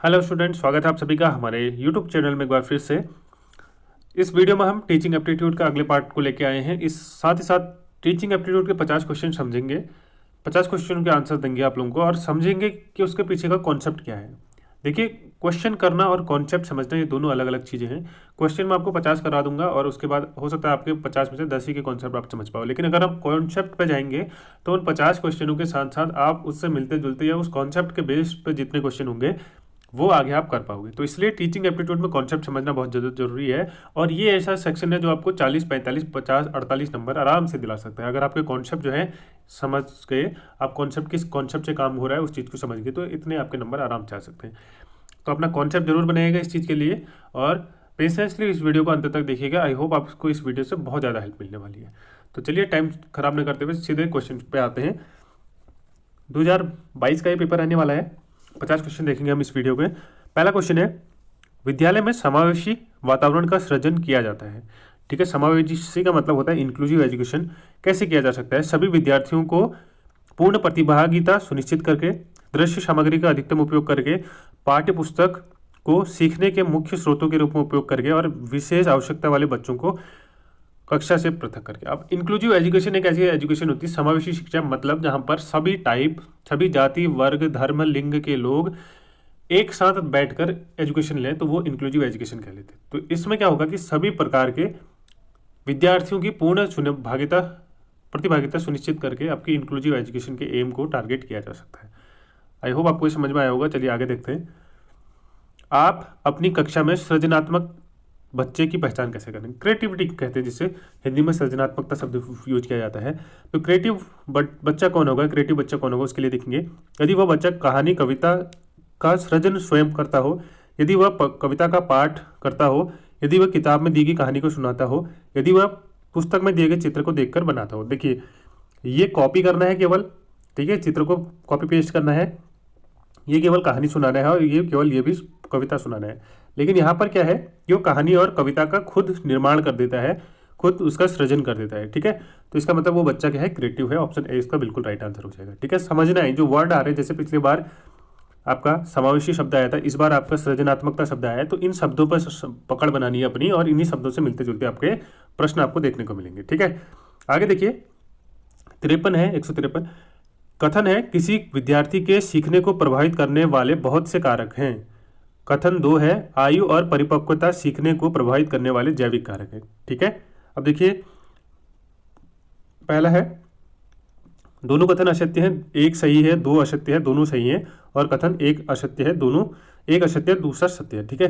Hello student, स्वागत है आप सभी का हमारे यूट्यूब चैनल में एक बार फिर से। इस वीडियो में हम टीचिंग एप्टीट्यूड का अगले पार्ट को लेके आए हैं। इस साथ ही साथ टीचिंग एप्टीट्यूड के 50 क्वेश्चन समझेंगे, 50 क्वेश्चन के आंसर देंगे आप लोगों को और समझेंगे कि उसके पीछे का कॉन्सेप्ट क्या है। देखिए, क्वेश्चन करना और कॉन्सेप्ट समझना ये दोनों अलग अलग चीज़ें हैं। क्वेश्चन मैं आपको 50 करा दूंगा और उसके बाद हो सकता है आपके 50 में से 10 ही के कॉन्सेप्ट आप समझ पाओ, लेकिन अगर आप कॉन्सेप्ट पे जाएंगे तो उन 50 क्वेश्चनों के साथ साथ आप उससे मिलते जुलते या उस कॉन्सेप्ट के बेस पे जितने क्वेश्चन होंगे वो आगे आप कर पाओगे। तो इसलिए टीचिंग एप्टीट्यूड में कॉन्सेप्ट समझना बहुत ज़्यादा जरूरी है और ये ऐसा सेक्शन है जो आपको 40, 45, 50, 48 नंबर आराम से दिला सकता है। अगर आपके कॉन्सेप्ट जो है समझ गए, आप कॉन्सेप्ट किस कॉन्सेप्ट से काम हो रहा है उस चीज़ को समझ गए, तो इतने आपके नंबर आराम से आ सकते हैं। तो अपना कॉन्सेप्ट जरूर बनाइएगा इस चीज़ के लिए और पेशेंसली इस वीडियो को अंत तक देखिएगा। आई होप आपको इस वीडियो से बहुत ज़्यादा हेल्प मिलने वाली है। तो चलिए टाइम खराब न करते हुए सीधे क्वेश्चन पे आते हैं। 2022 का ये पेपर रहने वाला है। 50 क्वेश्चन देखेंगे हम इस वीडियो में। पहला क्वेश्चन है, विद्यालय में समावेशी वातावरण का सृजन किया जाता है। ठीक है, समावेशी का मतलब होता है इंक्लूसिव एजुकेशन। कैसे किया जा सकता है? सभी विद्यार्थियों को पूर्ण प्रतिभागिता सुनिश्चित करके, दृश्य सामग्री का अधिकतम उपयोग करके, पाठ्य पुस्तक को सीखने के मुख्य स्रोतों के रूप में उपयोग करके और विशेष आवश्यकता वाले बच्चों को कक्षा से पृथक करके। अब इंक्लूसिव एजुकेशन एक ऐसी एजुकेशन होती है, समावेशी शिक्षा मतलब जहां पर सभी टाइप, सभी जाति, वर्ग, धर्म, लिंग के लोग एक साथ बैठकर एजुकेशन लें तो वो इंक्लूसिव एजुकेशन कहलाते हैं। तो इसमें क्या होगा कि सभी प्रकार के विद्यार्थियों की पूर्ण प्रतिभागिता सुनिश्चित करके आपकी इंक्लूसिव एजुकेशन के एम को टारगेट किया जा सकता है। आई होप आपको समझ में आया होगा। चलिए आगे देखते हैं। आप अपनी कक्षा में सृजनात्मक बच्चे की पहचान कैसे करें? क्रिएटिविटी कहते हैं जिसे हिंदी में सृजनात्मकता शब्द यूज किया जाता है। तो क्रिएटिव बच्चा कौन होगा, क्रिएटिव बच्चा कौन होगा, उसके लिए देखेंगे यदि वह बच्चा कहानी, कविता का सृजन स्वयं करता हो, यदि वह कविता का पाठ करता हो, यदि वह किताब में दी गई कहानी को सुनाता हो, यदि वह पुस्तक में दिए गए चित्र को देखकर बनाता हो। देखिए, ये कॉपी करना है केवल, ठीक है, चित्र को कॉपी पेस्ट करना है, ये केवल कहानी सुनाना है और ये भी कविता सुनाना है। लेकिन यहाँ पर क्या है कि वो कहानी और कविता का खुद निर्माण कर देता है, खुद उसका सृजन कर देता है। ठीक है, तो इसका मतलब वो बच्चा क्या है, क्रिएटिव है। ऑप्शन ए इसका बिल्कुल राइट आंसर हो जाएगा। ठीक है, समझना है जो वर्ड आ रहे हैं, जैसे पिछली बार आपका समावेशी शब्द आया था, इस बार आपका सृजनात्मकता शब्द आया है, तो इन शब्दों पर पकड़ बनानी है अपनी और इन्हीं शब्दों से मिलते जुलते आपके प्रश्न आपको देखने को मिलेंगे। ठीक है, आगे देखिए 53 है, 153 कथन है, किसी विद्यार्थी के सीखने को प्रभावित करने वाले बहुत से कारक हैं। कथन 2 है, आयु और परिपक्वता सीखने को प्रभावित करने वाले जैविक कारक हैं। ठीक है, अब देखिए पहला है, दोनों कथन असत्य हैं, एक सही है, दो असत्य है, दोनों सही हैं, और कथन एक असत्य है, दोनों एक असत्य है, दूसरा सत्य है। ठीक है,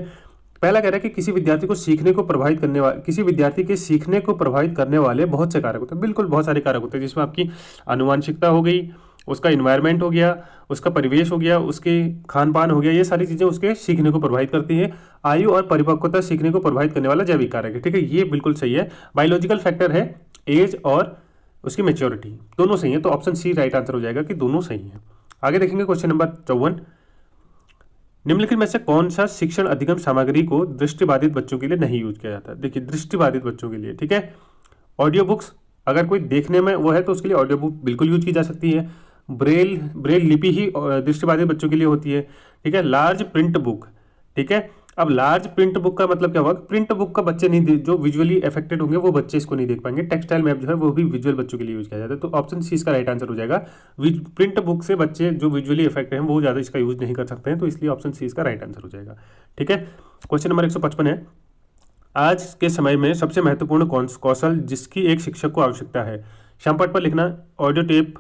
पहला कह रहा है कि किसी विद्यार्थी को सीखने को प्रभावित करने वाले, किसी विद्यार्थी के सीखने को प्रभावित करने वाले बहुत से कारक होते हैं। बिल्कुल बहुत सारे कारक होते हैं, जिसमें आपकी आनुवांशिकता हो गई, उसका इन्वायरमेंट हो गया, उसका परिवेश हो गया, उसके खान पान हो गया, ये सारी चीज़ें उसके सीखने को प्रभावित करती हैं। आयु और परिपक्वता सीखने को प्रभावित करने वाला जैविक कारक है। ठीक है, ये बिल्कुल सही है। बायोलॉजिकल फैक्टर है एज और उसकी मेच्योरिटी, दोनों सही है, तो ऑप्शन सी राइट आंसर हो जाएगा कि दोनों सही हैं। आगे देखेंगे क्वेश्चन नंबर 54, निम्नलिखित में से कौन सा शिक्षण अधिगम सामग्री को दृष्टिबाधित बच्चों के लिए नहीं यूज किया जाता? देखिए, दृष्टिबाधित बच्चों के लिए, ठीक है, ऑडियो बुक्स, अगर कोई देखने में वो है तो उसके लिए ऑडियो बुक बिल्कुल यूज की जा सकती है। ब्रेल लिपि ही दृष्टिबाधित बच्चों के लिए होती है। ठीक है, लार्ज प्रिंट बुक, ठीक है, अब लार्ज प्रिंट बुक का मतलब क्या होगा, प्रिंट बुक का बच्चे नहीं, जो विजुअली अफेक्टेड होंगे वो बच्चे इसको नहीं देख पाएंगे। टेक्सटाइल मैप जो है वो भी विजुअल बच्चों के लिए यूज किया जाता है, तो ऑप्शन सी इसका राइट आंसर हो जाएगा। प्रिंट बुक से बच्चे जो विजुअली अफेक्टेड हैं वो ज़्यादा इसका यूज नहीं कर सकते हैं, तो इसलिए ऑप्शन सी इसका राइट आंसर हो जाएगा। ठीक है, क्वेश्चन नंबर 155 है, आज के समय में सबसे महत्वपूर्ण कौशल जिसकी एक शिक्षक को आवश्यकता है? श्यामपट्ट पर लिखना, ऑडियो टेप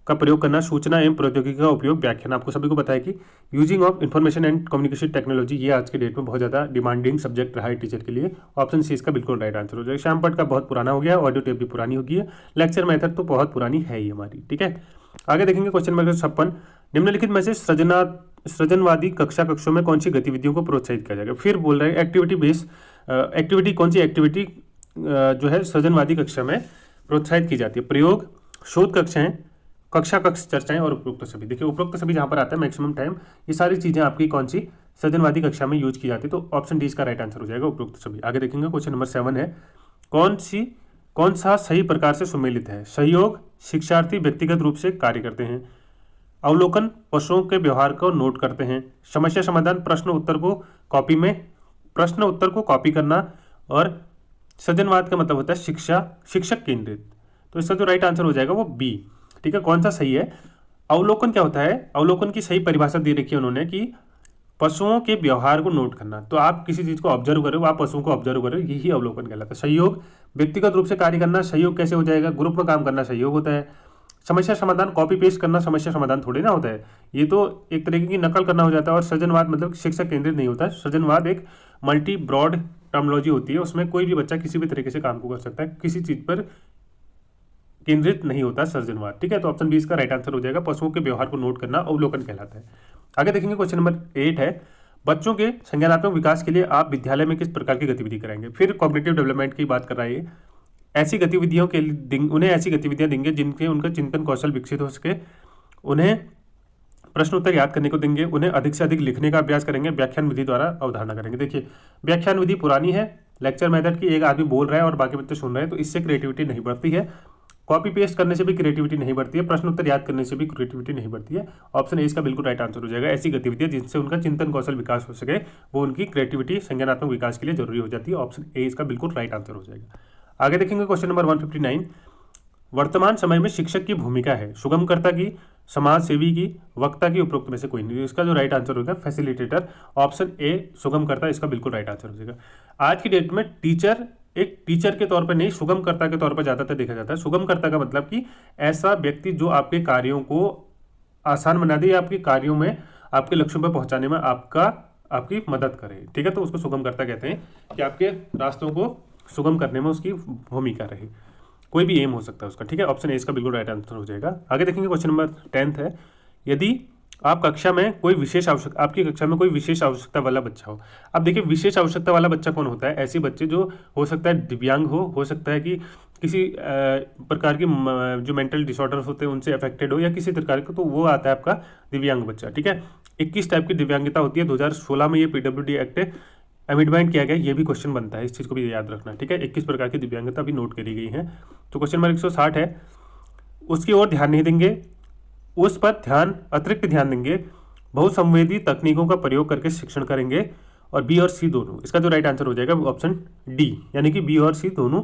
का प्रयोग करना, सूचना एवं प्रौद्योगिकी का उपयोग, व्याख्यान। आपको सभी को पता है कि using of information and communication technology ये आज के डेट में बहुत ज़्यादा डिमांडिंग सब्जेक्ट रहा है टीचर के लिए। ऑप्शन सी इसका बिल्कुल राइट आंसर हो जाएगा। श्यामपट्ट का बहुत पुराना हो गया, ऑडियो टेप भी पुरानी हो गई है, लेक्चर मेथड तो बहुत पुरानी है ही हमारी। ठीक है, आगे देखेंगे क्वेश्चन नंबर 56, निम्नलिखित में से सृजनवादी कक्षों में कौन सी गतिविधियों को प्रोत्साहित किया जाएगा? फिर बोल रहे हैं एक्टिविटी बेस्ड एक्टिविटी, कौन सी एक्टिविटी जो है सृजनवादी कक्षा में प्रोत्साहित की जाती है? प्रयोग, शोध कक्षाएं, कक्षा कक्ष चर्चाएं और उपरोक्त सभी। देखिए, उपरोक्त सभी जहां पर आता है मैक्सिमम टाइम, ये सारी चीजें आपकी कौन सी सृजनवादी कक्षा में यूज की जाती है, तो ऑप्शन डी इसका राइट आंसर हो जाएगा, उपरोक्त सभी। आगे देखेंगे क्वेश्चन नंबर 7 है, कौन सा सही प्रकार से सुमेलित है? सहयोग, शिक्षार्थी व्यक्तिगत रूप से कार्य करते हैं, अवलोकन, पशुओं के व्यवहार को नोट करते हैं। समस्या समाधान, प्रश्न उत्तर को कॉपी करना। और सृजनवाद का मतलब होता है शिक्षक केंद्रित। तो इसका जो राइट आंसर हो जाएगा वो बी। ठीक है, कौन सा सही है? अवलोकन क्या होता है? अवलोकन की सही परिभाषा दे रखी है उन्होंने कि पशुओं के व्यवहार को नोट करना। तो आप किसी चीज को ऑब्जर्व करो, आप पशुओं को ऑब्जर्व करो, यही अवलोकन कहलाता है। सहयोग, व्यक्तिगत रूप से कार्य करना। सहयोग कैसे हो जाएगा? ग्रुप में काम करना सहयोग होता है। समस्या समाधान, कॉपी पेस्ट करना समस्या समाधान थोड़ी ना होता है, ये तो एक तरीके की नकल करना हो जाता है। और सृजनवाद मतलब शिक्षक केंद्रित नहीं होता है। सृजनवाद एक मल्टी ब्रॉड टर्मोलॉजी होती है, उसमें कोई भी बच्चा किसी भी तरीके से काम को कर सकता है, किसी चीज पर केंद्रित नहीं होता सृजनवाद। ठीक है, तो ऑप्शन बी इसका राइट आंसर हो जाएगा। पशुओं के व्यवहार को नोट करना अवलोकन कहलाता है। आगे देखेंगे क्वेश्चन नंबर 8 है, बच्चों के संज्ञानात्मक विकास के लिए आप विद्यालय में किस प्रकार की गतिविधि कराएंगे? फिर कॉग्निटिव डेवलपमेंट की बात कर रहा है ये। ऐसी गतिविधियों के लिए उन्हें ऐसी गतिविधियां देंगे जिनके उनका चिंतन कौशल विकसित हो सके। उन्हें प्रश्न उत्तर याद करने को देंगे। उन्हें अधिक से अधिक लिखने का अभ्यास करेंगे। व्याख्यान विधि द्वारा अवधारणा करेंगे। देखिए, व्याख्यान विधि पुरानी है, लेक्चर मेथड की, एक आदमी बोल रहा है और बाकी बच्चे सुन रहे हैं, तो इससे क्रिएटिविटी नहीं बढ़ती है। कॉपी पेस्ट करने से भी क्रिएटिविटी नहीं बढ़ती है। प्रश्न उत्तर याद करने से भी क्रिएटिविटी नहीं बढ़ती है। ऑप्शन ए इसका बिल्कुल राइट आंसर हो जाएगा। ऐसी गतिविधियां जिनसे उनका चिंतन कौशल विकास हो सके, वो उनकी क्रिएटिविटी संज्ञानात्मक विकास के लिए जरूरी हो जाती है। ऑप्शन ए इसका बिल्कुल राइट आंसर हो जाएगा। आगे देखेंगे क्वेश्चन नंबर 159, वर्तमान समय में शिक्षक की भूमिका है सुगमकर्ता की, समाज सेवी की, वक्ता की, उपरोक्त में से कोई नहीं। इसका जो राइट आंसर होगा फैसिलिटेटर। ऑप्शन ए सुगमकर्ता इसका बिल्कुल राइट आंसर हो जाएगा। आज की डेट में टीचर एक टीचर के तौर पर नहीं, सुगमकर्ता के तौर पर ज्यादातर देखा जाता है। सुगमकर्ता का मतलब कि ऐसा व्यक्ति जो आपके कार्यों को आसान बना दे या आपके कार्यों में आपके लक्ष्यों पर पहुंचाने में आपकी मदद करे। ठीक है, तो उसको सुगमकर्ता कहते हैं कि आपके रास्तों को सुगम करने में उसकी भूमिका रहे, कोई भी एम हो सकता है उसका। ठीक है, ऑप्शन ए इसका बिल्कुल राइट आंसर हो जाएगा। आगे देखेंगे क्वेश्चन नंबर 10 है, यदि आप कक्षा में कोई विशेष आवश्यकता आपकी कक्षा में कोई विशेष आवश्यकता वाला बच्चा हो। अब देखिए, विशेष आवश्यकता वाला बच्चा कौन होता है? ऐसे बच्चे जो हो सकता है दिव्यांग हो सकता है कि किसी प्रकार की जो मेंटल डिसऑर्डर्स होते हैं उनसे अफेक्टेड हो, या किसी प्रकार का, तो वो आता है आपका दिव्यांग बच्चा। ठीक है, 21 टाइप की दिव्यांगता होती है। 2016 में ये PWD एक्ट अमेंडमेंट किया गया, ये भी क्वेश्चन बनता है, इस चीज़ को भी याद रखना। ठीक है, 21 प्रकार की दिव्यांगता भी नोट करी गई है। तो क्वेश्चन नंबर 160 है, उसकी ओर ध्यान नहीं देंगे, उस पर अतिरिक्त ध्यान देंगे, बहुसंवेदी तकनीकों का प्रयोग करके शिक्षण करेंगे, और बी और सी दोनों। इसका जो राइट आंसर हो जाएगा ऑप्शन डी, यानी कि बी और सी दोनों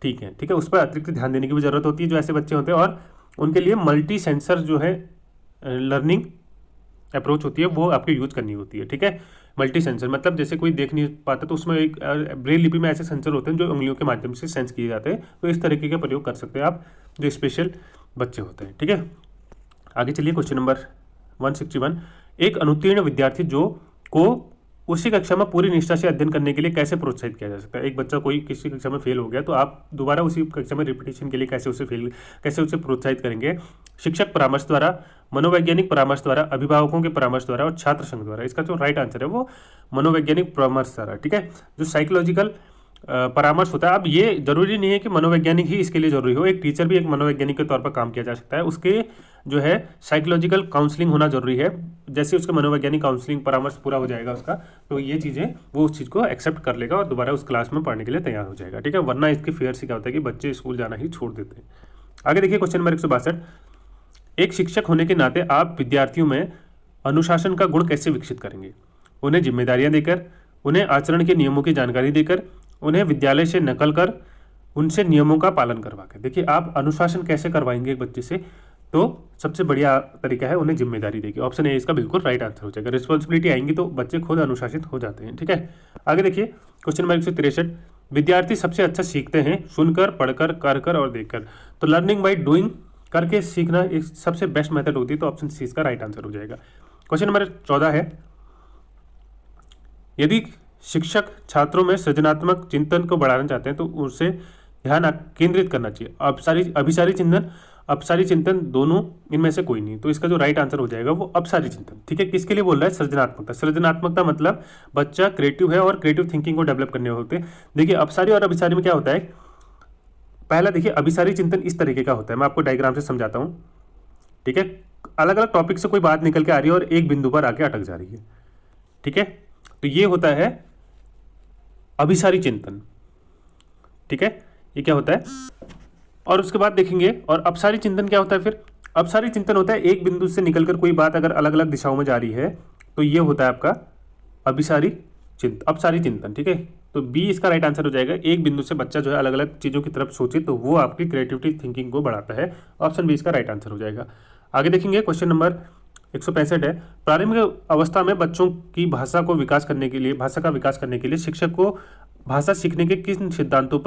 ठीक है। ठीक है, उस पर अतिरिक्त ध्यान देने की भी जरूरत होती है जो ऐसे बच्चे होते हैं, और उनके लिए मल्टी सेंसर जो है लर्निंग अप्रोच होती है वो आपको यूज करनी होती है। ठीक है, मल्टी सेंसर मतलब जैसे कोई देख नहीं पाता तो उसमें एक ब्रेल लिपि में ऐसे सेंसर होते हैं जो उंगलियों के माध्यम से सेंस किए जाते हैं, तो इस तरीके का प्रयोग कर सकते हैं आप जो स्पेशल बच्चे होते हैं। ठीक है, आगे चलिए क्वेश्चन नंबर 161, एक अनुत्तीर्ण विद्यार्थी को उसी कक्षा में पूरी निष्ठा से अध्ययन करने के लिए कैसे प्रोत्साहित किया जा सकता है? एक बच्चा कोई किसी कक्षा में फेल हो गया तो आप दोबारा उसी कक्षा में रिपीटेशन के लिए कैसे उसे प्रोत्साहित करेंगे? शिक्षक परामर्श द्वारा, मनोवैज्ञानिक परामर्श द्वारा, अभिभावकों के परामर्श द्वारा और छात्र संघ द्वारा। इसका जो राइट आंसर है वो मनोवैज्ञानिक परामर्श द्वारा। ठीक है, जो साइकोलॉजिकल परामर्श होता है। अब ये जरूरी नहीं है कि मनोवैज्ञानिक ही इसके लिए जरूरी हो, एक टीचर भी एक मनोवैज्ञानिक के तौर पर काम किया जा सकता है। उसके जो है साइकोलॉजिकल काउंसलिंग होना जरूरी है। जैसे उसका मनोवैज्ञानिक काउंसलिंग परामर्श पूरा हो जाएगा उसका, तो ये चीज़ें वो उस चीज़ को एक्सेप्ट कर लेगा और दोबारा उस क्लास में पढ़ने के लिए तैयार हो जाएगा। ठीक है, वरना इसके फेयर से क्या होता है कि बच्चे स्कूल जाना ही छोड़ देते हैं। आगे देखिए क्वेश्चन नंबर 162, एक शिक्षक होने के नाते आप विद्यार्थियों में अनुशासन का गुण कैसे विकसित करेंगे? उन्हें जिम्मेदारियां देकर, उन्हें आचरण के नियमों की जानकारी देकर, उन्हें विद्यालय से नकल कर, उनसे नियमों का पालन करवा कर। देखिए, आप अनुशासन कैसे करवाएंगे एक बच्चे से, तो सबसे बढ़िया तरीका है उन्हें जिम्मेदारी देगी। ऑप्शन ए इसका बिल्कुल राइट आंसर हो जाएगा। रिस्पॉन्सिबिलिटी आएंगी तो बच्चे खुद अनुशासित हो जाते हैं। ठीक है, आगे देखिए क्वेश्चन नंबर 163, विद्यार्थी सबसे अच्छा सीखते हैं सुनकर, पढ़कर, कर और देखकर। तो लर्निंग बाय डूइंग, करके सीखना एक सबसे बेस्ट मेथड होती है, तो ऑप्शन सी इसका राइट आंसर हो जाएगा। क्वेश्चन नंबर 14 है, यदि शिक्षक छात्रों में सृजनात्मक चिंतन को बढ़ाना चाहते हैं तो उसे ध्यान केंद्रित करना चाहिए। अपसारी चिंतन दोनों इनमें से कोई नहीं। तो इसका जो राइट आंसर हो जाएगा वो अपसारी चिंतन। ठीक है, किसके लिए बोल रहा है? सृजनात्मकता मतलब बच्चा क्रिएटिव है और क्रिएटिव थिंकिंग को डेवलप करने होते हैं। देखिए, अपसारी और अभिसारी में क्या होता है? पहला देखिए, अभिसारी चिंतन इस तरीके का होता है, मैं आपको डायग्राम से समझाता हूं। ठीक है, अलग अलग टॉपिक से कोई बात निकल के आ रही है और एक बिंदु पर आके अटक जा रही है। ठीक है, तो ये होता है अभिसारी चिंतन। ठीक है, ये क्या होता है? और उसके बाद देखेंगे, और अपसारी चिंतन क्या होता है? फिर अपसारी चिंतन होता है एक बिंदु से निकलकर कोई बात अगर अलग अलग दिशाओं में जा रही है तो ये होता है आपका अपसारी चिंतन, ठीक है। तो बी इसका राइट आंसर हो जाएगा। एक बिंदु से बच्चा जो है अलग अलग चीज़ों की तरफ सोचे तो वो आपकी क्रिएटिविटी थिंकिंग को बढ़ाता है। ऑप्शन बी इसका राइट आंसर हो जाएगा। आगे देखेंगे क्वेश्चन नंबर 165 है, प्रारंभिक अवस्था में बच्चों की भाषा का विकास करने के लिए शिक्षक को भाषा सीखने के किन सिद्धांतों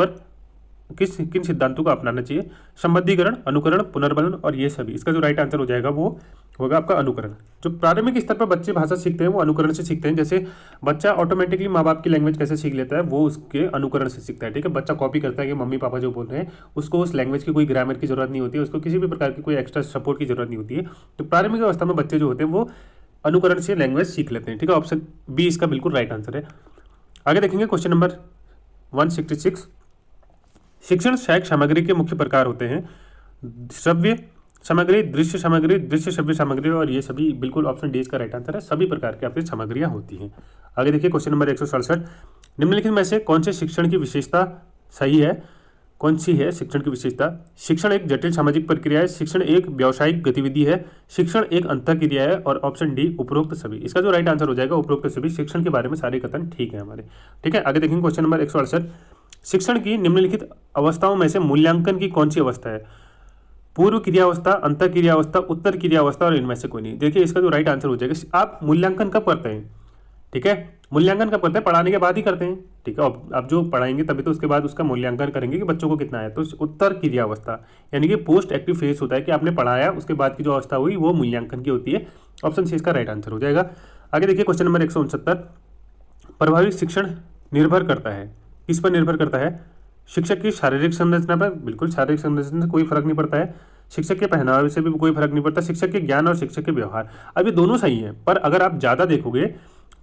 को अपनाना चाहिए? संबद्धीकरण, अनुकरण, पुनर्बलन और ये सभी। इसका जो राइट आंसर हो जाएगा वो होगा आपका अनुकरण। जो प्रारंभिक स्तर पर बच्चे भाषा सीखते हैं वो अनुकरण से सीखते हैं। जैसे बच्चा ऑटोमेटिकली माँ बाप की लैंग्वेज कैसे सीख लेता है वो उसके अनुकरण से सीखता है, ठीक है। बच्चा कॉपी करता है कि मम्मी पापा जो बोल रहे हैं, उसको उस लैंग्वेज की कोई ग्रामर की जरूरत नहीं होती है, उसको किसी भी प्रकार की कोई एक्स्ट्रा सपोर्ट की जरूरत नहीं होती है। तो प्रारंभिक अवस्था में बच्चे जो होते हैं वो अनुकरण से लैंग्वेज सीख लेते हैं, ठीक है। ऑप्शन बी इसका बिल्कुल राइट आंसर है। आगे देखेंगे क्वेश्चन नंबर 166, शिक्षण सहायक सामग्री के मुख्य प्रकार होते हैं श्रव्य सामग्री, दृश्य सामग्री, दृश्य श्रव्य सामग्री और ये सभी। बिल्कुल ऑप्शन डी इसका राइट आंसर है। सभी प्रकार की आपकी सामग्रियां होती हैं। आगे देखिए क्वेश्चन नंबर 167, निम्नलिखित में से कौन से शिक्षण की विशेषता सही है? कौन सी है शिक्षण की विशेषता? शिक्षण एक जटिल सामाजिक प्रक्रिया है, शिक्षण एक व्यावसायिक गतिविधि है, शिक्षण एक अंतःक्रिया है और ऑप्शन डी उपरोक्त सभी। इसका जो राइट आंसर हो जाएगा उपरोक्त सभी। शिक्षण के बारे में सारे कथन ठीक है हमारे, ठीक है। आगे देखेंगे क्वेश्चन नंबर 168, शिक्षण की निम्नलिखित अवस्थाओं में से मूल्यांकन की कौन सी अवस्था है? पूर्व क्रियावस्था, अंतर क्रियावस्था, उत्तर क्रियावस्था और इनमें से कोई नहीं। देखिए इसका जो राइट आंसर हो जाएगा, आप मूल्यांकन कब करते हैं? ठीक है, मूल्यांकन कब करते हैं? पढ़ाने के बाद ही करते हैं, ठीक है। आप जो पढ़ाएंगे तभी तो उसके बाद उसका मूल्यांकन करेंगे कि बच्चों को कितना है। तो उत्तर क्रियावस्था यानी कि पोस्ट एक्टिव फेज होता है कि आपने पढ़ाया, उसके बाद की जो अवस्था हुई वो मूल्यांकन की होती है। ऑप्शन सी इसका राइट आंसर हो जाएगा। आगे देखिए क्वेश्चन नंबर 169, प्रभावी शिक्षण निर्भर करता है, किस पर निर्भर करता है? शिक्षक की शारीरिक संरचना पर, बिल्कुल शारीरिक संरचना से कोई फर्क नहीं पड़ता है। शिक्षक के पहनावे से भी कोई फर्क नहीं पड़ता। शिक्षक के ज्ञान और शिक्षक के व्यवहार, अब ये दोनों सही हैं, पर अगर आप ज़्यादा देखोगे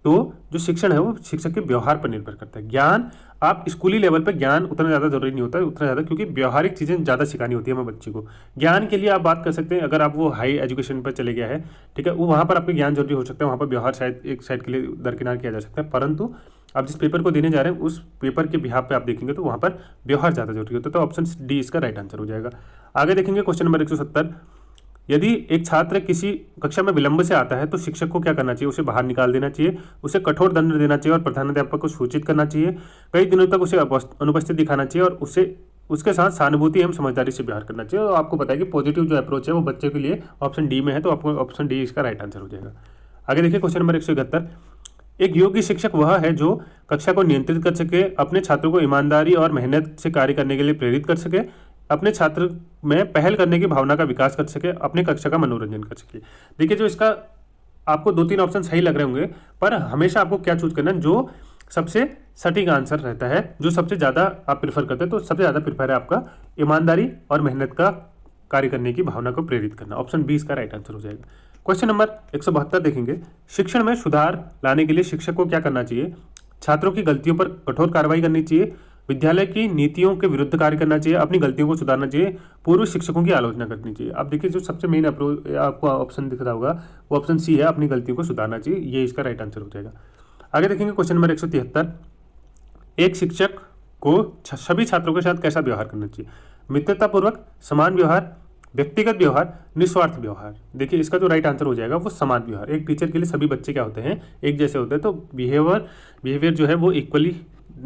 तो जो शिक्षण है वो शिक्षक के व्यवहार पर निर्भर करता है। ज्ञान आप स्कूली लेवल पर ज्ञान उतना ज़्यादा जरूरी नहीं होता है, उतना ज़्यादा, क्योंकि व्यवहारिक चीज़ें ज़्यादा सिखानी होती है हमें बच्चे को। ज्ञान के लिए आप बात कर सकते हैं अगर आप वो हाई एजुकेशन पर चले गया है, ठीक है, वो वहाँ पर आपके ज्ञान जरूरी हो सकता है, वहाँ पर व्यवहार शायद एक साइड के लिए दरकिनार किया जा सकता है। परंतु आप जिस पेपर को देने जा रहे हैं उस पेपर के बिहाफ पे आप देखेंगे तो वहाँ पर व्यवहार ज़्यादा जरूरी होता है। तो ऑप्शन डी इसका राइट आंसर हो जाएगा। आगे देखेंगे क्वेश्चन नंबर 170, यदि एक छात्र किसी कक्षा में विलंब से आता है तो शिक्षक को क्या करना चाहिए? उसे बाहर निकाल देना चाहिए, उसे कठोर दंड देना चाहिए और प्रधानाध्यापक को सूचित करना चाहिए, कई दिनों तक उसे अनुपस्थित दिखाना चाहिए और उसके साथ सहानुभूति एवं समझदारी से व्यवहार करना चाहिए। और आपको पता है कि पॉजिटिव जो अप्रोच है वो बच्चे के लिए ऑप्शन डी में है, तो आपको ऑप्शन डी इसका राइट आंसर हो जाएगा। आगे देखिए क्वेश्चन नंबर 171, एक योग्य शिक्षक वह है जो कक्षा को नियंत्रित कर सके, अपने छात्रों को ईमानदारी और मेहनत से कार्य करने के लिए प्रेरित कर सके, अपने छात्र में पहल करने की भावना का विकास कर सके, अपने कक्षा का मनोरंजन कर सके। देखिए जो इसका आपको 2-3 ऑप्शन सही लग रहे होंगे, पर हमेशा आपको क्या चूज करना है? जो सबसे सटीक आंसर रहता है, जो सबसे ज़्यादा आप प्रेफर करते हैं, तो सबसे ज़्यादा प्रेफर है आपका ईमानदारी और मेहनत का कार्य करने की भावना को प्रेरित करना। ऑप्शन बी इसका राइट आंसर हो जाएगा। क्वेश्चन नंबर 172 देखेंगे, शिक्षण में सुधार लाने के लिए शिक्षक को क्या करना चाहिए? छात्रों की गलतियों पर कठोर कार्रवाई करनी चाहिए, विद्यालय की नीतियों के विरुद्ध कार्य करना चाहिए, अपनी गलतियों को सुधारना चाहिए, पूर्व शिक्षकों की आलोचना करनी चाहिए। आप देखिए जो सबसे मेन अप्रोच आपको ऑप्शन दिख रहा होगा वो ऑप्शन सी है, अपनी गलतियों को सुधारना चाहिए, ये इसका राइट आंसर हो जाएगा। आगे देखेंगे क्वेश्चन नंबर 173, एक शिक्षक को सभी छात्रों के साथ कैसा व्यवहार करना चाहिए? मित्रतापूर्वक, समान व्यवहार, व्यक्तिगत व्यवहार, निस्वार्थ व्यवहार। देखिए इसका जो राइट आंसर हो जाएगा वो समान व्यवहार। एक टीचर के लिए सभी बच्चे क्या होते हैं? एक जैसे होते हैं, तो बिहेवियर जो है वो इक्वली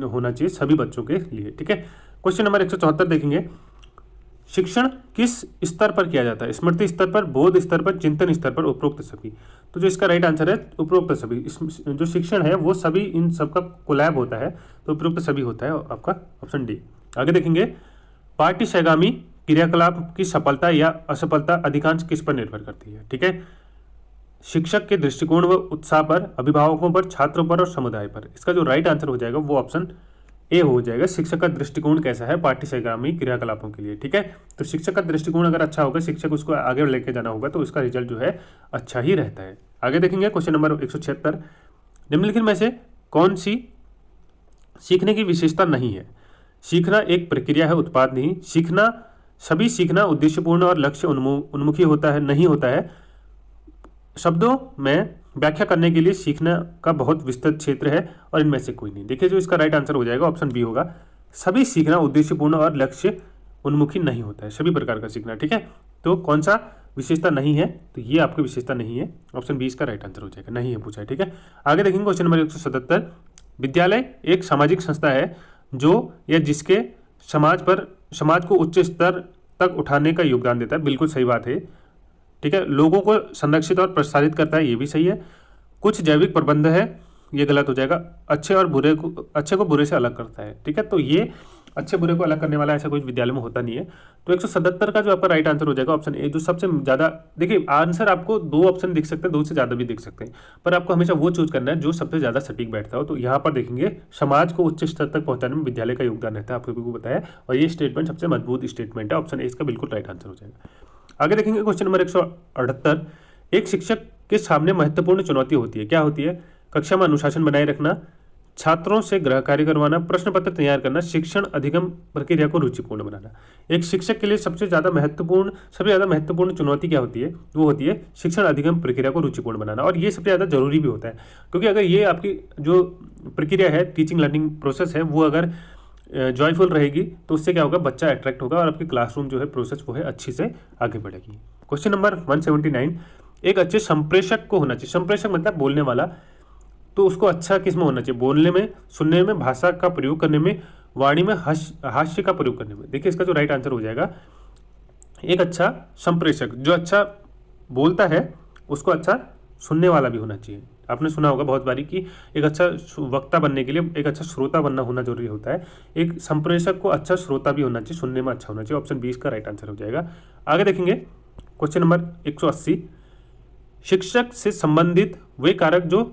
होना चाहिए सभी बच्चों के लिए, ठीक है। क्वेश्चन नंबर 174 देखेंगे, शिक्षण किस स्तर पर किया जाता है? स्मृति स्तर पर, बोध स्तर पर, चिंतन स्तर पर, उपरोक्त सभी। तो जो इसका राइट आंसर है उपरोक्त सभी। जो शिक्षण है वो सभी इन सबका कोलैब होता है, तो उपरोक्त सभी होता है आपका ऑप्शन डी। आगे देखेंगे, पाठ्यशैगामी क्रियाकलाप की सफलता या असफलता अधिकांश किस पर निर्भर करती है? ठीक है, शिक्षक के दृष्टिकोण व उत्साह पर, अभिभावकों पर, छात्रों पर और समुदाय पर। इसका जो राइट आंसर हो जाएगा वो ऑप्शन ए हो जाएगा। शिक्षक का दृष्टिकोण कैसा है पाठ्यशैगामी क्रियाकलापों के लिए, ठीक है। तो शिक्षक का दृष्टिकोण अगर अच्छा होगा, शिक्षक उसको आगे लेके जाना होगा, तो उसका रिजल्ट जो है अच्छा ही रहता है। आगे देखेंगे क्वेश्चन नंबर 176, निम्नलिखित में से कौन सी सीखने की विशेषता नहीं है? सीखना एक प्रक्रिया है, उत्पाद नहीं। सीखना उद्देश्यपूर्ण और लक्ष्य उन्मुखी होता है, नहीं होता है। शब्दों में व्याख्या करने के लिए सीखना का बहुत विस्तृत क्षेत्र है और इनमें से कोई नहीं। देखिए जो इसका राइट आंसर हो जाएगा ऑप्शन बी होगा। सभी सीखना उद्देश्यपूर्ण और लक्ष्य उन्मुखी नहीं होता है, सभी प्रकार का सीखना, ठीक है। तो कौन सा विशेषता नहीं है, तो ये आपकी विशेषता नहीं है। ऑप्शन बी इसका राइट आंसर हो जाएगा, नहीं है पूछा है। ठीक है, आगे देखेंगे क्वेश्चन नंबर 177। विद्यालय एक सामाजिक संस्था है जो या जिसके समाज को उच्च स्तर तक उठाने का योगदान देता है। बिल्कुल सही बात है। ठीक है, लोगों को संरक्षित और प्रसारित करता है, ये भी सही है। कुछ जैविक प्रबंध है, ये गलत हो जाएगा। अच्छे को बुरे से अलग करता है। ठीक है, तो ये अच्छे बुरे को अलग करने वाला ऐसा कोई विद्यालय में होता नहीं है। तो 177 का जो आपका राइट आंसर हो जाएगा ऑप्शन ए, जो सबसे ज़्यादा, देखिए आंसर आपको 2 ऑप्शन दिख सकते हैं, 2 से ज़्यादा भी दिख सकते हैं, पर आपको हमेशा वो चूज करना है जो सबसे ज़्यादा सटीक बैठता हो। तो यहाँ पर देखेंगे समाज को उच्च स्तर तक पहुँचाने में विद्यालय का योगदान रहता है, आपको भी बताया, और ये स्टेटमेंट सबसे मजबूत स्टेटमेंट है। ऑप्शन ए इसका बिल्कुल राइट आंसर हो जाएगा। आगे देखेंगे क्वेश्चन नंबर 178। एक शिक्षक के सामने महत्वपूर्ण चुनौती होती है, क्या होती है? कक्षा में अनुशासन बनाए रखना, छात्रों से गृह कार्य करवाना, प्रश्न पत्र तैयार करना, शिक्षण अधिगम प्रक्रिया को रुचिपूर्ण बनाना। एक शिक्षक के लिए सबसे ज़्यादा महत्वपूर्ण चुनौती क्या होती है? वो होती है शिक्षण अधिगम प्रक्रिया को रुचिपूर्ण बनाना। और ये सबसे ज़्यादा जरूरी भी होता है, क्योंकि अगर ये आपकी जो प्रक्रिया है, टीचिंग लर्निंग प्रोसेस है, वो अगर जॉयफुल रहेगी तो उससे क्या होगा? बच्चा अट्रैक्ट होगा और आपकी क्लासरूम जो है प्रोसेस वो है अच्छी से आगे बढ़ेगी। Question number 179। एक अच्छे संप्रेषक को होना चाहिए। संप्रेषक मतलब बोलने वाला, तो उसको अच्छा किस में होना चाहिए? बोलने में, सुनने में, भाषा का प्रयोग करने में, वाणी में, हास्य का प्रयोग करने में। देखिए इसका जो राइट आंसर हो जाएगा, एक अच्छा संप्रेषक जो अच्छा बोलता है उसको अच्छा सुनने वाला भी होना चाहिए। आपने सुना होगा बहुत बारी कि एक अच्छा वक्ता बनने के लिए एक अच्छा श्रोता बनना होना जरूरी होता है। एक संप्रेषक को अच्छा श्रोता भी होना चाहिए, सुनने में अच्छा होना चाहिए। ऑप्शन 20 का राइट आंसर हो जाएगा। आगे देखेंगे क्वेश्चन नंबर 180। शिक्षक से संबंधित वे कारक जो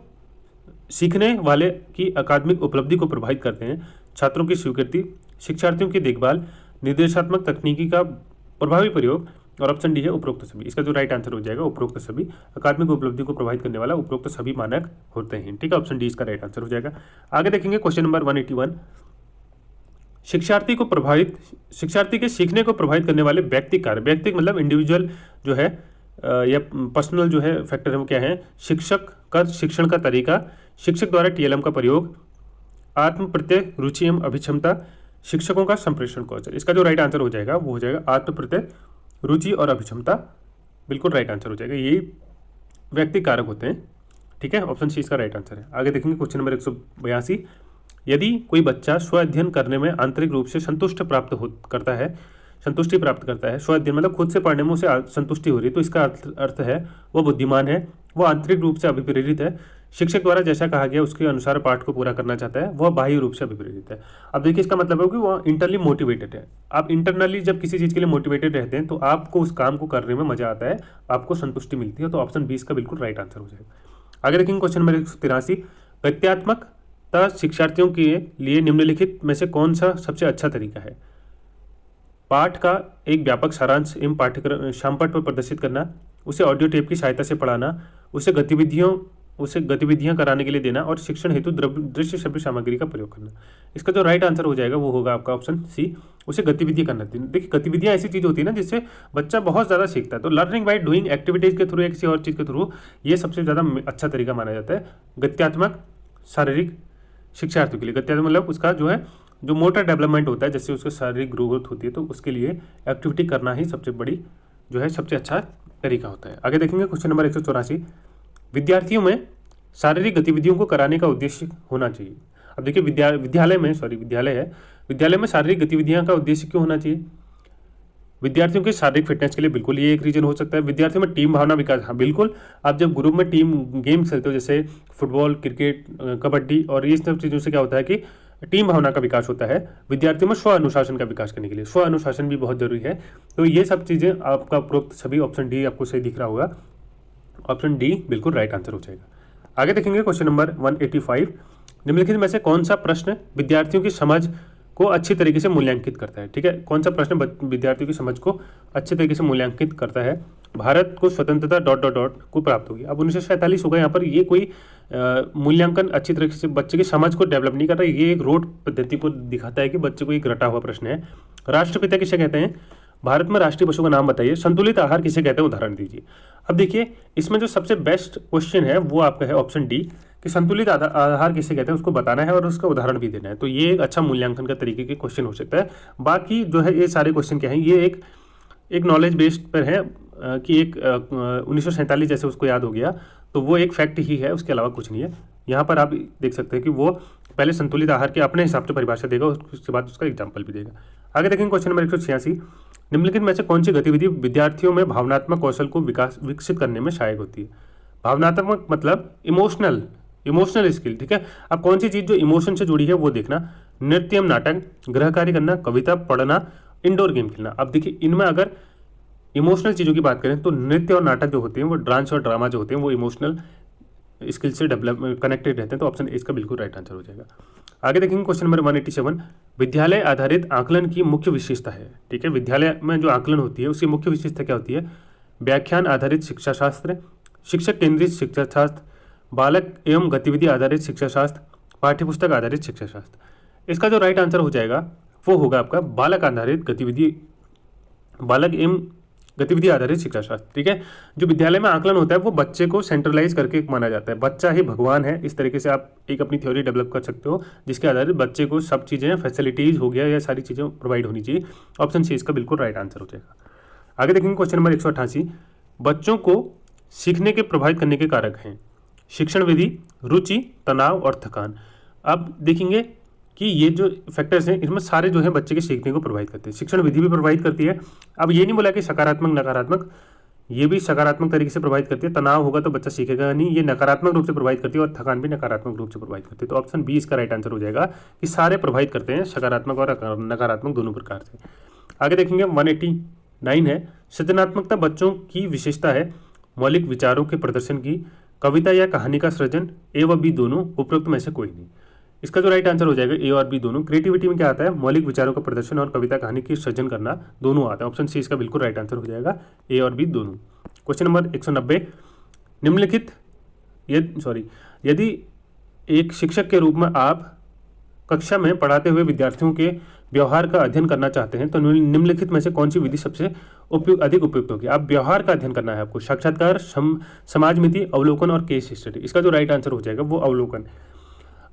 सीखने वाले की अकादमिक उपलब्धि को प्रभावित करते हैं: छात्रों की स्वीकृति, शिक्षार्थियों की देखभाल, निर्देशात्मक तकनीकी का प्रभावी प्रयोग, और ऑप्शन डी है उपरोक्त सभी। इसका जो राइट आंसर हो जाएगा उपरोक्त सभी। अकादमिक उपलब्धि को प्रभावित करने वाला उपरोक्त सभी मानक होते हैं। ठीक है, ऑप्शन डी इसका राइट आंसर हो जाएगा। आगे देखेंगे क्वेश्चन नंबर 181। शिक्षार्थी के सीखने को प्रभावित करने वाले व्यक्ति कार्य, व्यक्ति मतलब इंडिविजुअल जो है या पर्सनल जो है फैक्टर है वो क्या है? शिक्षक का शिक्षण का तरीका, शिक्षक द्वारा टीएलएम का प्रयोग, आत्म प्रत्यय, रुचि एवं अभिक्षमता, शिक्षकों का संप्रेषण कौशल। इसका जो राइट आंसर हो जाएगा वो हो जाएगा आत्म प्रत्यय, रुचि और अभिक्षमता। बिल्कुल राइट आंसर हो जाएगा, यही व्यक्ति कारक होते हैं। ठीक है, ऑप्शन सी इसका राइट आंसर है। आगे देखेंगे क्वेश्चन नंबर 182। यदि कोई बच्चा स्व अध्ययन करने में आंतरिक रूप से संतुष्टि प्राप्त करता है, स्व अध्ययन मतलब खुद से पढ़ने में उसे संतुष्टि हो रही है, तो इसका अर्थ है वो बुद्धिमान है, वो आंतरिक रूप से अभिप्रेरित है, शिक्षक द्वारा जैसा कहा गया उसके अनुसार पाठ को पूरा करना चाहता है, वह बाह्य रूप से अभिप्रेरित है। अब देखिए इसका मतलब है कि वह इंटरनली मोटिवेटेड है। आप इंटरनली जब किसी चीज़ के लिए मोटिवेटेड रहते हैं तो आपको उस काम को करने में मजा आता है, आपको संतुष्टि मिलती है। तो ऑप्शन 20 का बिल्कुल राइट आंसर हो जाएगा। आगे देखेंगे क्वेश्चन नंबर 183। गत्यात्मकता शिक्षार्थियों के लिए निम्नलिखित में से कौन सा सबसे अच्छा तरीका है? पाठ का एक व्यापक सारांश एवं पाठ्यक्रम शामपट पर प्रदर्शित करना, उसे ऑडियो टेप की सहायता से पढ़ाना, उसे गतिविधियां कराने के लिए देना, और शिक्षण हेतु दृश्य श्रव्य सामग्री का प्रयोग करना। इसका जो राइट आंसर हो जाएगा वो होगा आपका ऑप्शन सी, उसे गतिविधि करना। देखिए गतिविधियां ऐसी चीज होती है ना जिससे बच्चा बहुत ज़्यादा सीखता है। तो लर्निंग बाय डूइंग एक्टिविटीज़ के थ्रू या किसी और चीज़ के थ्रू, ये सबसे ज़्यादा अच्छा तरीका माना जाता है गत्यात्मक शारीरिक शिक्षार्थियों के लिए। गत्यात्मक मतलब उसका जो मोटर डेवलपमेंट होता है, जैसे उसका शारीरिक ग्रोथ होती है, तो उसके लिए एक्टिविटी करना ही सबसे बड़ी सबसे अच्छा तरीका होता है। आगे देखेंगे क्वेश्चन नंबर 184। विद्यार्थियों में शारीरिक गतिविधियों को कराने का उद्देश्य होना चाहिए। अब देखिए विद्यालय में शारीरिक गतिविधियां का उद्देश्य क्यों होना चाहिए? विद्यार्थियों के शारीरिक फिटनेस के लिए, बिल्कुल ये एक रीजन हो सकता है। विद्यार्थियों में टीम भावना विकास, हाँ बिल्कुल, आप जब ग्रुप में टीम गेम खेलते हो जैसे फुटबॉल, क्रिकेट, कबड्डी, और ये सब चीज़ों से क्या होता है कि टीम भावना का विकास होता है। विद्यार्थियों में स्व अनुशासन का विकास करने के लिए स्व अनुशासन भी बहुत जरूरी है। तो ये सब चीज़ें आपका उपरोक्त सभी, ऑप्शन डी आपको सही दिख रहा होगा, ऑप्शन डी बिल्कुल राइट आंसर हो जाएगा। आगे देखेंगे क्वेश्चन नंबर 185। निम्नलिखित में से कौन सा प्रश्न विद्यार्थियों की समझ को अच्छी तरीके से मूल्यांकित करता है? ठीक है, कौन सा प्रश्न विद्यार्थियों की समझ को अच्छे तरीके से मूल्यांकित करता है? भारत को स्वतंत्रता ... को प्राप्त होगी। अब 1947 होगा। यहाँ पर ये कोई मूल्यांकन अच्छी तरीके से बच्चे की समझ को डेवलप नहीं कर रहा है, ये एक रोड पद्धति को दिखाता है कि बच्चे को एक रटा हुआ प्रश्न है। राष्ट्रपिता किसे कहते हैं? भारत में राष्ट्रीय पशु का नाम बताइए। संतुलित आहार किसे कहते हैं? उदाहरण दीजिए। अब देखिए इसमें जो सबसे बेस्ट क्वेश्चन है वो आपका है ऑप्शन डी, कि संतुलित आहार किसे कहते हैं उसको बताना है और उसका उदाहरण भी देना है। तो ये एक अच्छा मूल्यांकन का तरीके के क्वेश्चन हो सकता है। बाकी ये सारे क्वेश्चन क्या हैं, ये एक नॉलेज बेस्ड पर है, कि एक 1947 जैसे उसको याद हो गया, तो वो एक फैक्ट ही है, उसके अलावा कुछ नहीं है। यहाँ पर आप देख सकते हैं कि वो पहले संतुलित आहार की अपने हिसाब से परिभाषा देगा, उसके बाद उसका एग्जाम्पल भी देगा। आगे देखेंगे क्वेश्चन नंबर 186, निम्नलिखित में से कौन सी गतिविधि विद्यार्थियों में भावनात्मक कौशल को विकसित करने में सहायक होती है। भावनात्मक मतलब इमोशनल स्किल, ठीक है। अब कौन सी चीज़ जो इमोशन से जुड़ी है वो देखना। नृत्य एवं नाटक, गृह कार्य करना, कविता पढ़ना, इंडोर गेम खेलना। अब देखिए इनमें अगर इमोशनल चीज़ों की बात करें तो नृत्य और नाटक जो होते हैं, वो डांस और ड्रामा जो होते हैं, वो इमोशनल स्किल से डेवलप कनेक्टेड रहते हैं। तो ऑप्शन ए इसका बिल्कुल राइट आंसर हो जाएगा। आगे देखेंगे क्वेश्चन नंबर 187, विद्यालय आधारित आकलन की मुख्य विशेषता है, ठीक है। विद्यालय में जो आकलन होती है उसकी मुख्य विशेषता क्या होती है। व्याख्यान आधारित शिक्षा शास्त्र, शिक्षक केंद्रित शिक्षा शास्त्र, बालक एवं गतिविधि आधारित शिक्षा शास्त्र, पाठ्यपुस्तक आधारित शिक्षा शास्त्र। इसका जो राइट आंसर हो जाएगा वो होगा आपका बालक एवं गतिविधि आधारित शिक्षा शास्त्र, ठीक है। जो विद्यालय में आकलन होता है वो बच्चे को सेंट्रलाइज करके माना जाता है, बच्चा ही भगवान है, इस तरीके से आप एक अपनी थ्योरी डेवलप कर सकते हो, जिसके आधारित बच्चे को सब चीज़ें फैसिलिटीज हो गया या सारी चीज़ें प्रोवाइड होनी चाहिए। ऑप्शन सी इसका बिल्कुल राइट आंसर हो जाएगा। आगे देखेंगे क्वेश्चन नंबर 188, बच्चों को सीखने के प्रभावित करने के कारक हैं शिक्षण विधि, रुचि, तनाव और थकान। अब देखेंगे कि ये जो फैक्टर्स हैं इसमें सारे जो है बच्चे के सीखने को प्रभावित करते हैं। शिक्षण विधि भी प्रभावित करती है। अब ये नहीं बोला कि सकारात्मक नकारात्मक, ये भी सकारात्मक तरीके से प्रभावित करती है। तनाव होगा तो बच्चा सीखेगा नहीं, ये नकारात्मक रूप से प्रभावित करती है, और थकान भी नकारात्मक रूप से प्रभावित करती है। तो ऑप्शन बी इसका राइट आंसर हो जाएगा कि सारे प्रभावित करते हैं, सकारात्मक और नकारात्मक दोनों प्रकार से। आगे देखेंगे 189 है, सृजनात्मकता बच्चों की विशेषता है मौलिक विचारों के प्रदर्शन की, कविता या कहानी का सृजन, ए व बी दोनों, उपरोक्त में से कोई नहीं। इसका जो राइट आंसर हो जाएगा ए और बी दोनों। क्रिएटिविटी में क्या आता है, मौलिक विचारों का प्रदर्शन और कविता कहानी की सृजन करना दोनों आता है। ऑप्शन सी इसका बिल्कुल राइट आंसर हो जाएगा, ए और बी दोनों। क्वेश्चन नंबर 190, निम्नलिखित यदि एक शिक्षक के रूप में आप कक्षा में पढ़ाते हुए विद्यार्थियों के व्यवहार का अध्ययन करना चाहते हैं तो निम्नलिखित में से कौन सी विधि सबसे अधिक उपयुक्त होगी। आप व्यवहार का अध्ययन करना है आपको, साक्षात्कार, समाज मिति, अवलोकन और केस स्टडी। इसका जो राइट आंसर हो जाएगा वो अवलोकन।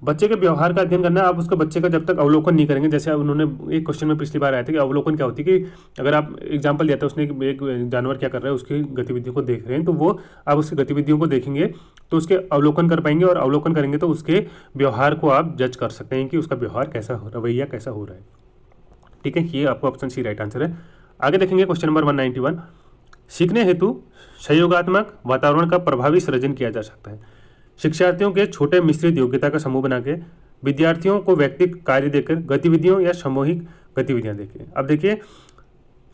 बच्चे के व्यवहार का अध्ययन करना है। आप उसका बच्चे का जब तक अवलोकन नहीं करेंगे, जैसे उन्होंने एक क्वेश्चन में पिछली बार आया था कि अवलोकन क्या होती है, कि अगर आप एग्जांपल दिया था उसने एक जानवर क्या कर रहा है उसकी गतिविधियों को देख रहे हैं, तो वो आप उसकी गतिविधियों को देखेंगे तो उसके अवलोकन कर पाएंगे, और अवलोकन करेंगे तो उसके व्यवहार को आप जज कर सकते हैं कि उसका व्यवहार कैसा हो, रवैया कैसा हो रहा है, ठीक है। ये आपको ऑप्शन सी राइट आंसर है। आगे देखेंगे क्वेश्चन नंबर 191, सीखने हेतु सहयोगात्मक वातावरण का प्रभावी सृजन किया जा सकता है। शिक्षार्थियों के छोटे मिश्रित योग्यता का समूह बना के विद्यार्थियों को व्यक्तिगत कार्य देकर, गतिविधियों या सामूहिक गतिविधियां देकर। अब देखिए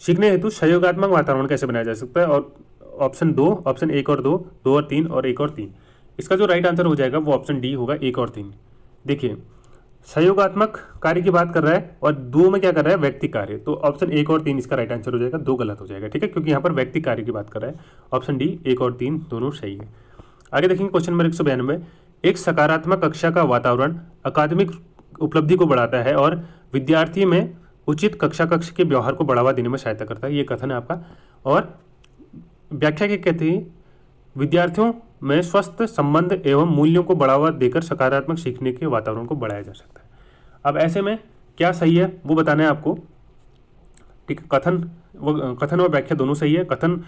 सीखने हेतु सहयोगात्मक वातावरण कैसे बनाया जा सकता है, और ऑप्शन 2, ऑप्शन 1 और 2, 2 और 3 और 1 और 3। इसका जो राइट आंसर हो जाएगा वो ऑप्शन डी होगा, 1 और 3। देखिए सहयोगात्मक कार्य की बात कर रहा है और 2 में क्या कर रहा है, व्यक्ति कार्य। तो ऑप्शन 1 और 3 इसका राइट आंसर हो जाएगा, 2 गलत हो जाएगा, ठीक है, क्योंकि यहाँ पर व्यक्ति कार्य की बात कर रहा है। ऑप्शन डी 1 और 3 दोनों सही है। आगे देखेंगे क्वेश्चन नंबर 192, एक सकारात्मक कक्षा का वातावरण अकादमिक उपलब्धि को बढ़ाता है और विद्यार्थी में उचित कक्ष के व्यवहार को बढ़ावा देने में सहायता करता है। ये कथन है आपका। और व्याख्या क्या कहती है, विद्यार्थियों में स्वस्थ संबंध एवं मूल्यों को बढ़ावा देकर सकारात्मक सीखने के वातावरण को बढ़ाया जा सकता है। अब ऐसे में क्या सही है वो बताना है आपको, ठीक है। कथन और व्याख्या दोनों सही है, कथन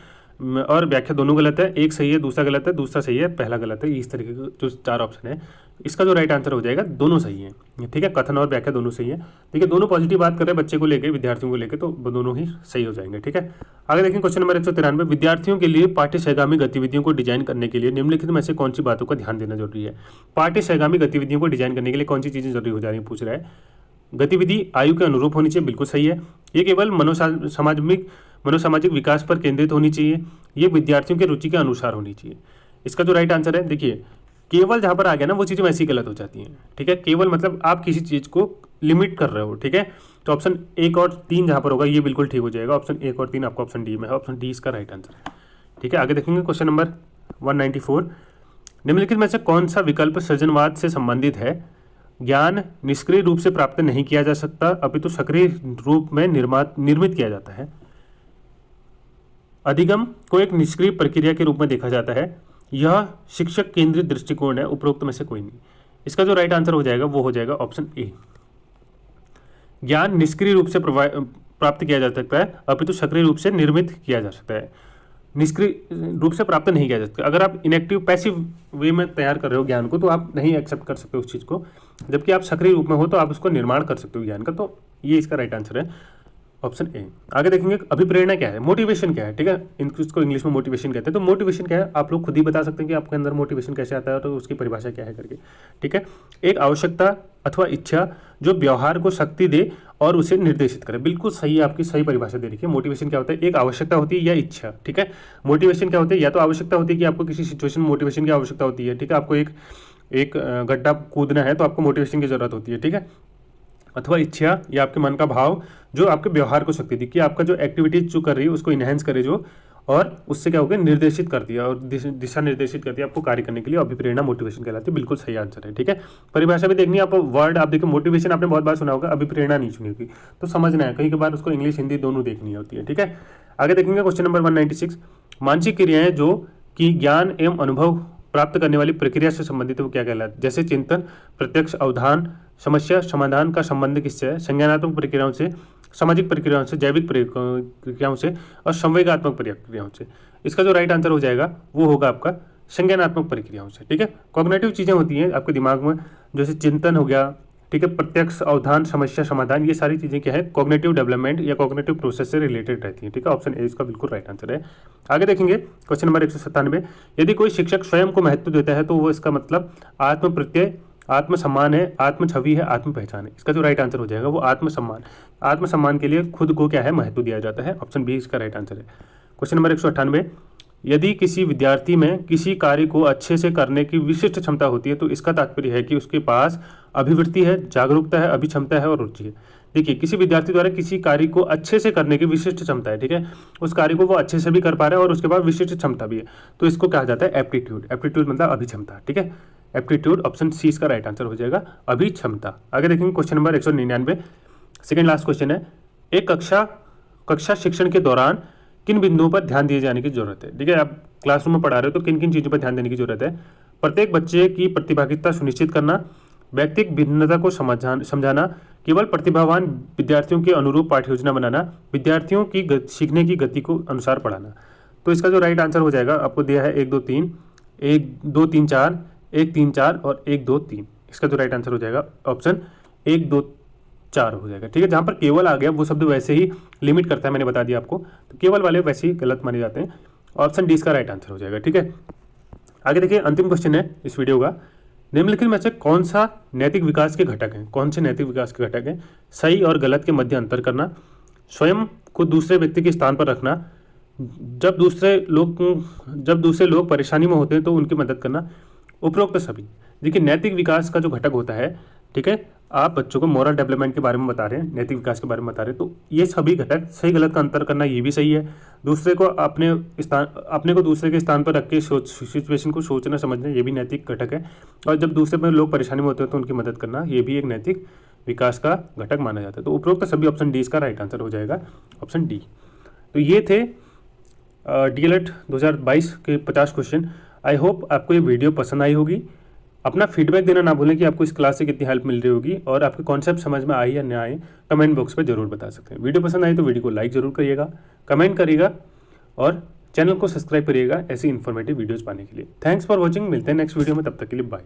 और व्याख्या दोनों गलत है, एक सही है दूसरा गलत है, दूसरा सही है पहला गलत है। इस तरीके के जो 4 ऑप्शन है, इसका जो राइट आंसर हो जाएगा दोनों सही है, ठीक है। कथन और व्याख्या दोनों सही है, ठीक है। दोनों पॉजिटिव बात कर रहे हैं बच्चे को लेकर, विद्यार्थियों को लेकर, तो दोनों ही सही हो जाएंगे, ठीक है। आगे देखें क्वेश्चन नंबर 193, विद्यार्थियों के लिए पाठ्य सहगामी गतिविधियों को डिजाइन करने के लिए निम्नलिखित में से कौन सी बातों का ध्यान देना जरूरी है। पाठ्य सहगामी गतिविधियों को डिजाइन करने के लिए कौन सी चीजें जरूरी हो जा रही है, पूछ रहा है। गतिविधि आयु के अनुरूप होनी चाहिए, बिल्कुल सही है। ये केवल मनोसामाजिक विकास पर केंद्रित होनी चाहिए, ये विद्यार्थियों के रुचि के अनुसार होनी चाहिए। इसका जो राइट आंसर है, देखिए केवल जहाँ पर आ गया ना वो चीज़ें वैसी गलत हो जाती हैं, ठीक है। केवल मतलब आप किसी चीज़ को लिमिट कर रहे हो, ठीक है। तो ऑप्शन 1 और 3 जहाँ पर होगा ये बिल्कुल ठीक हो जाएगा। ऑप्शन 1 और 3 आपका ऑप्शन डी में है, ऑप्शन डी इसका राइट आंसर है, ठीक है। आगे देखेंगे क्वेश्चन नंबर 194, निम्नलिखित में से कौन सा विकल्प सृजनवाद से संबंधित है। ज्ञान निष्क्रिय रूप से प्राप्त नहीं किया जा सकता अपितु सक्रिय रूप में निर्मित किया जाता है। अधिगम को एक निष्क्रिय प्रक्रिया के रूप में देखा जाता है। यह शिक्षक केंद्रित दृष्टिकोण है, उपरोक्त में से कोई नहीं। इसका जो राइट आंसर हो जाएगा वो हो जाएगा ऑप्शन ए। ज्ञान निष्क्रिय रूप से प्राप्त किया जा सकता है अपितु सक्रिय रूप से निर्मित किया जा सकता है। निष्क्रिय रूप से प्राप्त नहीं किया जा सकता। अगर आप इनएक्टिव पैसिव वे में तैयार कर रहे हो ज्ञान को तो आप नहीं एक्सेप्ट कर सकते उस चीज़ को, जबकि आप सक्रिय रूप में हो तो आप उसको निर्माण कर सकते हो ज्ञान का। तो ये इसका राइट आंसर है ऑप्शन ए। आगे देखेंगे अभिप्रेरणा क्या है, मोटिवेशन क्या है, ठीक है, इसको इंग्लिश में मोटिवेशन कहते हैं। तो मोटिवेशन क्या है आप लोग खुद ही बता सकते हैं कि आपके अंदर मोटिवेशन कैसे आता है और उसकी परिभाषा क्या है करके, ठीक है। एक आवश्यकता अथवा इच्छा जो व्यवहार को शक्ति दे और उसे निर्देशित करे। बिल्कुल सही, आपकी सही परिभाषा दे रखी है। मोटिवेशन क्या होता है, एक आवश्यकता होती है या इच्छा, ठीक है। मोटिवेशन क्या होती है, या तो आवश्यकता होती है कि आपको किसी सिचुएशन में मोटिवेशन की आवश्यकता होती है, ठीक है, आपको एक गड्ढा कूदना है तो आपको मोटिवेशन की जरूरत होती है, ठीक है। अथवा इच्छा या आपके मन का भाव जो आपके व्यवहार को शक्ति दी, कि आपका जो एक्टिविटीज जो कर रही है उसको इनहेंस करे जो, और उससे क्या हो गया निर्देशित कर दिया और दिशा निर्देशित कर दिया आपको कार्य करने के लिए। अभिप्रेरणा मोटिवेशन कहलाती है। बिल्कुल सही आंसर है, ठीक है। परिभाषा भी देखनी है आपको, वर्ड आप देखिए मोटिवेशन आपने बहुत बार सुना होगा, अभिप्रेरणा नहीं सुनी होगी, तो समझना है, कई बार उसको इंग्लिश हिंदी दोनों देखनी होती है, ठीक है। आगे देखेंगे क्वेश्चन नंबर 196, मानसिक क्रियाएं जो कि ज्ञान एवं अनुभव प्राप्त करने वाली प्रक्रिया से संबंधित है वो क्या कहलाती है। जैसे चिंतन, प्रत्यक्ष अवधान, समस्या समाधान का संबंध किससे है, संज्ञानात्मक प्रक्रियाओं से, सामाजिक प्रक्रियाओं से, जैविक प्रक्रियाओं से और संवेगात्मक प्रक्रियाओं से। इसका जो राइट आंसर हो जाएगा वो होगा आपका संज्ञानात्मक प्रक्रियाओं से, ठीक है। कॉग्निटिव चीज़ें होती हैं आपके दिमाग में, जैसे चिंतन हो गया, ठीक है, प्रत्यक्ष अवधान, समस्या समाधान, ये सारी चीज़ें क्या है कॉग्निटिव डेवलपमेंट या कॉग्निटिव प्रोसेस से रिलेटेड रहती हैं, ठीक है। ऑप्शन ए इसका बिल्कुल राइट आंसर है। आगे देखेंगे क्वेश्चन नंबर 197, यदि कोई शिक्षक स्वयं को महत्व देता है तो वो इसका मतलब आत्म प्रत्यय, आत्म सम्मान है, आत्म छवि है, आत्म पहचान है। इसका जो राइट आंसर हो जाएगा वो आत्म सम्मान, आत्म सम्मान के लिए खुद को क्या है महत्व दिया जाता है। ऑप्शन बी इसका राइट आंसर है। क्वेश्चन नंबर 198, यदि किसी विद्यार्थी में किसी कार्य को अच्छे से करने की विशिष्ट क्षमता होती है तो इसका तात्पर्य है कि उसके पास अभिवृत्ति है, जागरूकता है, अभिक्षमता है और रुचि है। देखिए किसी विद्यार्थी द्वारा किसी कार्य को अच्छे से करने की विशिष्ट क्षमता है, ठीक है, उस कार्य को वो अच्छे से भी कर पा रहा है और उसके बाद विशिष्ट क्षमता भी है, तो इसको कहा जाता है एप्टीट्यूड। एप्टीट्यूड मतलब अभिक्षमता, ठीक है, एप्टीट्यूड। ऑप्शन सी इसका राइट आंसर हो जाएगा अभिक्षमता। आगे देखेंगे question number 199, second last question है, एक कक्षा शिक्षण के दौरान किन बिंदुओं पर ध्यान दिए जाने की जरूरत है। ठीक है, आप क्लासरूम में पढ़ा रहे हो तो किन किन चीज़ों पर ध्यान देने की जरूरत है। प्रत्येक बच्चे की प्रतिभागिता सुनिश्चित करना, व्यक्तिगत भिन्नता को समझाना, केवल प्रतिभावान विद्यार्थियों के अनुरूप पाठ्य योजना बनाना, विद्यार्थियों की सीखने की गति को अनुसार पढ़ाना। तो इसका जो राइट आंसर हो जाएगा आपको दिया है 1 2 3, 1 2 3 4, 1 3 4 और 1 2 3। इसका जो राइट आंसर हो जाएगा ऑप्शन 1 2 4 हो जाएगा। ठीक है, जहाँ पर केवल आ गया वो शब्द वैसे ही लिमिट करता है, मैंने बता दिया आपको, तो केवल वाले वैसे ही गलत माने जाते हैं। ऑप्शन डी इसका राइट आंसर हो जाएगा। ठीक है, आगे देखिए अंतिम क्वेश्चन है इस वीडियो का, निम्नलिखित में से कौन सा नैतिक विकास के घटक हैं, कौन से नैतिक विकास के घटक हैं। सही और गलत के मध्य अंतर करना, स्वयं को दूसरे व्यक्ति के स्थान पर रखना, जब दूसरे लोग परेशानी में होते हैं तो उनकी मदद करना, उपरोक्त सभी। देखिए नैतिक विकास का जो घटक होता है, ठीक है, आप बच्चों को मोरल डेवलपमेंट के बारे में बता रहे हैं, नैतिक विकास के बारे में बता रहे हैं, तो ये सभी घटक सही गलत का अंतर करना ये भी सही है, दूसरे को अपने को दूसरे के स्थान पर रख के सिचुएशन को सोचना समझना ये भी नैतिक घटक है, और जब दूसरे में लोग परेशानी में होते हैं तो उनकी मदद करना ये भी एक नैतिक विकास का घटक माना जाता है। तो उपरोक्त सभी ऑप्शन डी इसका राइट आंसर हो जाएगा, ऑप्शन डी। तो ये थे DLED 2022 के 50 क्वेश्चन। आई होप आपको ये वीडियो पसंद आई होगी। अपना फीडबैक देना ना भूलें कि आपको इस क्लास से कितनी हेल्प मिल रही होगी, और आपके कॉन्सेप्ट समझ में आए या ना आए कमेंट बॉक्स में जरूर बता सकते हैं। वीडियो पसंद आई तो वीडियो को लाइक जरूर करिएगा, कमेंट करिएगा और चैनल को सब्सक्राइब करिएगा ऐसी इन्फॉर्मेटिव वीडियोज़ पाने के लिए। थैंक्स फॉर वॉचिंग, मिलते हैं नेक्स्ट वीडियो में, तब तक के लिए बाय।